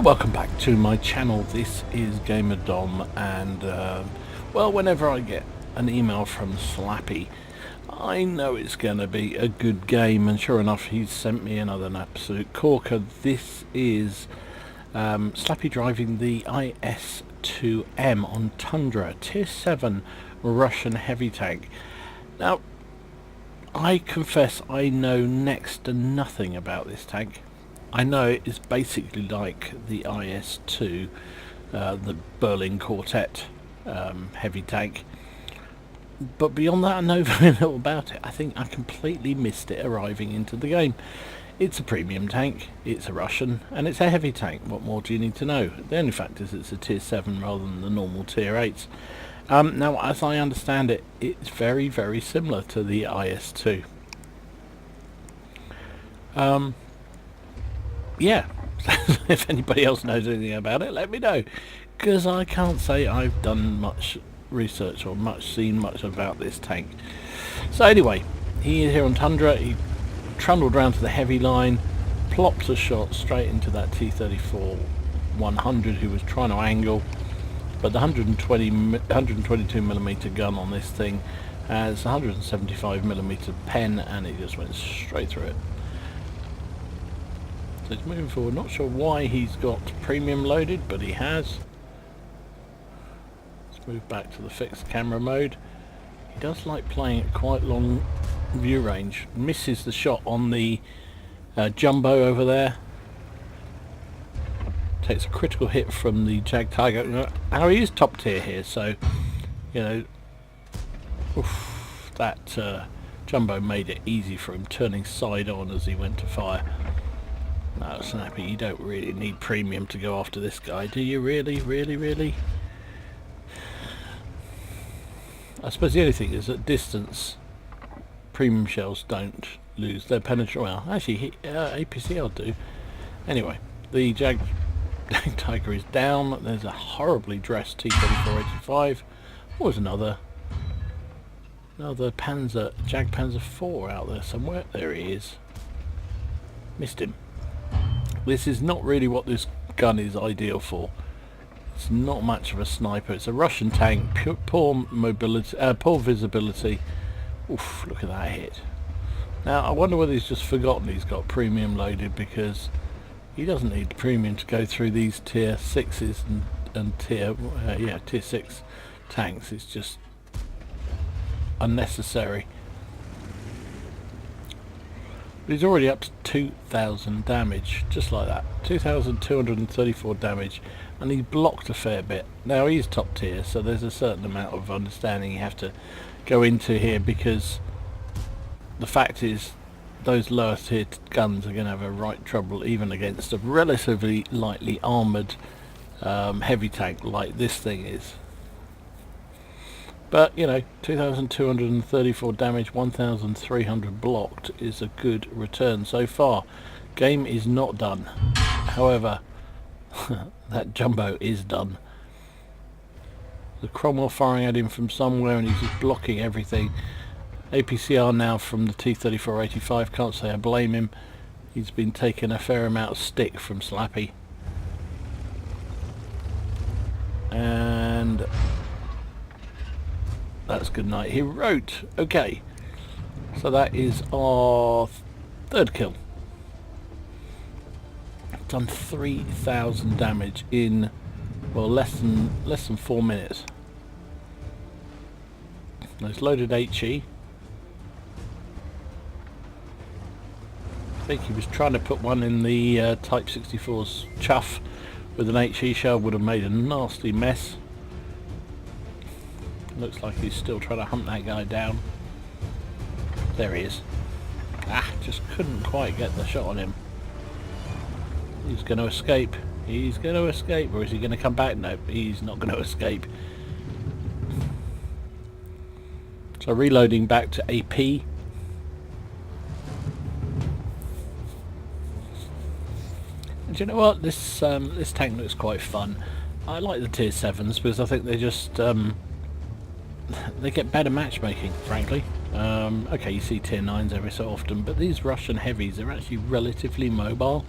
welcome back to my channel. This is Gamer Dom, and well, whenever I get an email from Slappy, I know it's going to be a good game, and sure enough, he's sent me another absolute corker. This is Slappy driving the IS-2M on Tundra, Tier 7 Russian heavy tank. Now, I confess I know next to nothing about this tank. I know it is basically like the IS-2, the Berlin Quartet heavy tank. But beyond that, I know very little about it. I think I completely missed it arriving into the game. It's a premium tank, it's a Russian, and it's a heavy tank. What more do you need to know? The only fact is it's a Tier 7 rather than the normal Tier 8s. Now, as I understand it, it's very, very similar to the IS-2. Yeah, if anybody else knows anything about it, let me know, because I can't say I've done much research or seen much about this tank. So anyway, he is here on Tundra. He trundled round to the heavy line, plops a shot straight into that T-34-100 who was trying to angle, but the 122mm gun on this thing has 175mm pen, and it just went straight through it. So he's moving forward. Not sure why he's got premium loaded, but he has. Let's move back to the fixed camera mode. He does like playing at quite long view range. Misses the shot on the jumbo over there. Takes a critical hit from the Jag Tiger. Now, he is top tier here, so you know, that jumbo made it easy for him, turning side on as he went to fire. No, Snappy, you don't really need premium to go after this guy, do you? Really? I suppose the only thing is at distance, premium shells don't lose their penetration. Well, actually, APC will do. Anyway, the Jag Tiger is down. There's a horribly dressed T-34-85. What was another Panzer, Jag Panzer 4 out there somewhere? There he is. Missed him. This is not really what this gun is ideal for. It's not much of a sniper. It's a Russian tank, poor mobility, poor visibility. Oof, look at that hit. Now, I wonder whether he's just forgotten he's got premium loaded, because he doesn't need premium to go through these Tier 6s and Tier 6 tanks. It's just unnecessary. But he's already up to 2,000 damage, just like that. 2,234 damage, and he's blocked a fair bit. Now, he's top tier, so there's a certain amount of understanding you have to go into here, because the fact is those lower tier guns are going to have a right trouble even against a relatively lightly armoured heavy tank like this thing is. But, you know, 2,234 damage, 1,300 blocked is a good return so far. Game is not done. However, that jumbo is done. The Cromwell firing at him from somewhere, and he's just blocking everything. APCR now from the T-34-85. Can't say I blame him. He's been taking a fair amount of stick from Slappy. And that's good night. He wrote. Okay, so that is our third kill. Done 3,000 damage in, well, less than 4 minutes. Nice loaded HE. I think he was trying to put one in the Type 64's chuff with an HE shell. Would have made a nasty mess. Looks like he's still trying to hunt that guy down. There he is. Just couldn't quite get the shot on him. He's going to escape. He's going to escape. Or is he going to come back? No, he's not going to escape. So reloading back to AP. And you know what? This tank looks quite fun. I like the Tier 7s because I think they just they get better matchmaking, frankly. Okay, you see Tier 9s every so often, but these Russian heavies are actually relatively mobile,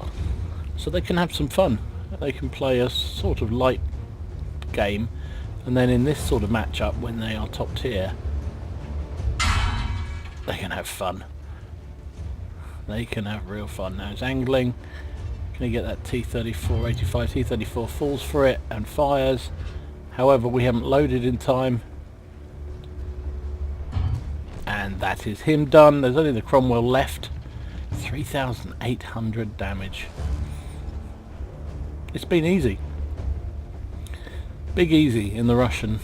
so they can have some fun. They can play a sort of light game, and then in this sort of matchup, when they are top tier, they can have fun. They can have real fun. Now it's angling. Can he get that T-34, 85 T-34 falls for it and fires. However, we haven't loaded in time. And that is him done. There's only the Cromwell left. 3,800 damage. It's been easy. Big easy in the Russian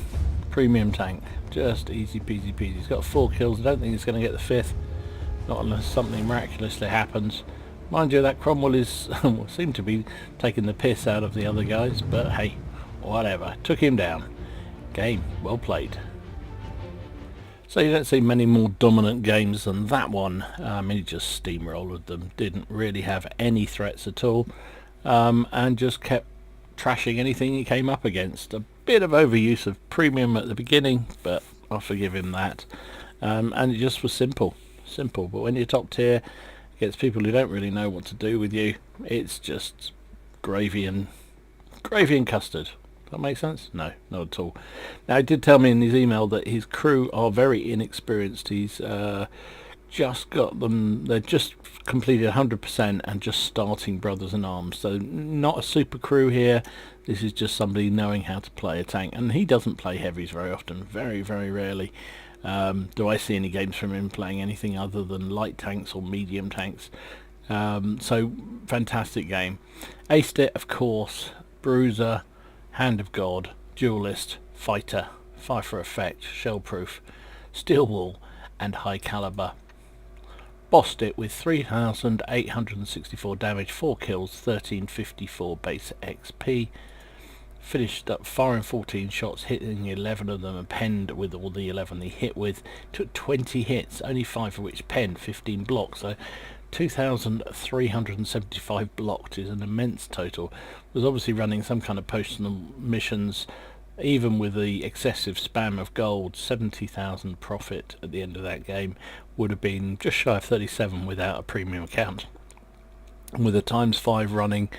premium tank. Just easy peasy peasy. He's got 4 kills. I don't think he's going to get the 5th. Not unless something miraculously happens. Mind you, that Cromwell is seem to be taking the piss out of the other guys, but hey, whatever. Took him down. Game well played. So you don't see many more dominant games than that one. He just steamrolled them. Didn't really have any threats at all, and just kept trashing anything he came up against. A bit of overuse of premium at the beginning, but I'll forgive him that. And it just was simple. But when you're top tier against people who don't really know what to do with you, it's just gravy and custard. Does that make sense? No, not at all. Now, he did tell me in his email that his crew are very inexperienced. He's just got them, they're just completed 100% and just starting Brothers in Arms. So not a super crew here. This is just somebody knowing how to play a tank. And he doesn't play heavies very often, very, very rarely. Do I see any games from him playing anything other than light tanks or medium tanks? So fantastic game. Aced it, of course. Bruiser, Hand of God, Duelist, Fighter, Fire for Effect, Shellproof, Steel Wall and High Caliber. Bossed it with 3,864 damage, 4 kills, 1354 base XP. Finished up firing 14 shots, hitting 11 of them and penned with all the 11 he hit with. Took 20 hits, only 5 of which penned, 15 blocks. So 2,375 blocked is an immense total. Was obviously running some kind of postal missions. Even with the excessive spam of gold, 70,000 profit at the end of that game would have been just shy of 37 without a premium account. And with a ×5 running,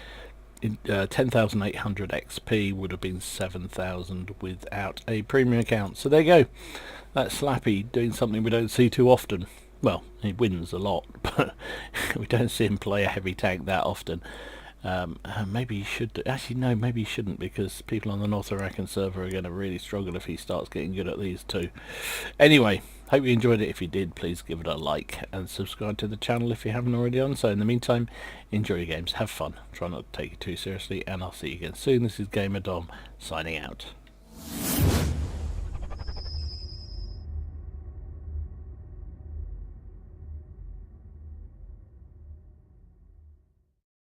10,800 XP would have been 7,000 without a premium account. So there you go. That's Slappy doing something we don't see too often. Well, he wins a lot, but we don't see him play a heavy tank that often. Maybe he should. Actually, no, maybe he shouldn't, because people on the North American server are going to really struggle if he starts getting good at these too. Anyway, hope you enjoyed it. If you did, please give it a like and subscribe to the channel if you haven't already done so. In the meantime, enjoy your games, have fun, try not to take it too seriously, and I'll see you again soon. This is Gamer Dom signing out.